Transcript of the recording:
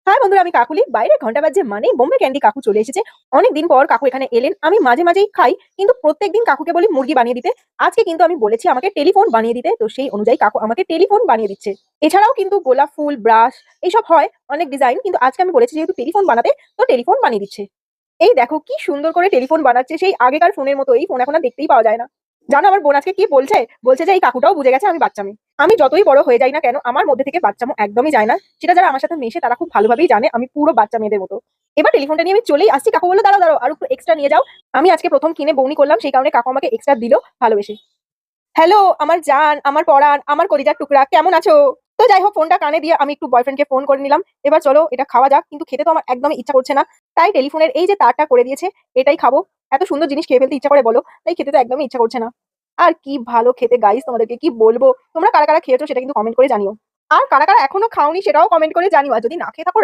হ্যাঁ বন্ধুরা, আমি কাকুলি। বাইরে ঘন্টা বাজছে মানেই বোম্বে ক্যান্ডি কাকু চলে এসেছে। অনেকদিন পর কাকু এখানে এলেন। আমি মাঝে মাঝেই খাই, কিন্তু প্রত্যেকদিন কাকুকে বলি মুরগি বানিয়ে দিতে। আজকে কিন্তু আমি বলেছি আমাকে টেলিফোন বানিয়ে দিতে, তো সেই অনুযায়ী কাকু আমাকে টেলিফোন বানিয়ে দিচ্ছে। এছাড়াও কিন্তু গোলাপ ফুল, ব্রাশ এইসব হয়, অনেক ডিজাইন, কিন্তু আজকে আমি বলেছি যেহেতু টেলিফোন বানাতে, তো টেলিফোন বানিয়ে দিচ্ছে। এই দেখো কি সুন্দর করে টেলিফোন বানাচ্ছে, সেই আগেকার ফোনের মতো। এই ফোন এখন আর দেখতেই পাওয়া যায় না। জানো আমার বোন আজকে কি বলছে? বলছে যে এই কাকুটাও বুঝে গেছে আমি বাচ্চা মেয়ে। আমি যতই বড় হয়ে যাই না কেন, আমার মধ্যে থেকে বাচ্চামো একদমই যায় না। সেটা যারা আমার সাথে মেশে তারা খুব ভালোভাবেই জানে আমি পুরো বাচ্চা মেয়েদের মতো। এবার টেলিফোনটা নিয়ে আমি চলেই আসছি। কাকু বললো দাঁড়াও দাঁড়াও, আর একটু এক্সট্রা নিয়ে যাও। আমি আজকে প্রথম কিনে বউনি করলাম, সেই কারণে কাকু আমাকে এক্সট্রা দিল ভালোবেসে। হ্যালো আমার জান, আমার পরাণ, আমার কলিজার টুকরা, কেমন আছো? তো যাই হোক, ফোনটা কানে দিয়ে আমি একটু বয়ফ্রেন্ডকে ফোন করে নিলাম। এবার চলো এটা খাওয়া যাক, কিন্তু খেতে তো আমার একদমই ইচ্ছা করছে না। তাই টেলিফোনের এই যে তারটা করে দিয়েছে, এটাই খাবো। এত সুন্দর জিনিস খেয়ে ফেলতে ইচ্ছা করে বলো, তাই খেতে তো একদমই ইচ্ছা করছে না। আর কি ভালো খেতে গাইস, তোমাদেরকে কি বলবো। তোমরা কারা কারা খেয়েছো সেটা কিন্তু কমেন্ট করে জানিও। আর কারা কারা এখনো খাওনি সেটাও কমেন্ট করে জানিও। আর যদি না খেয়ে থাকো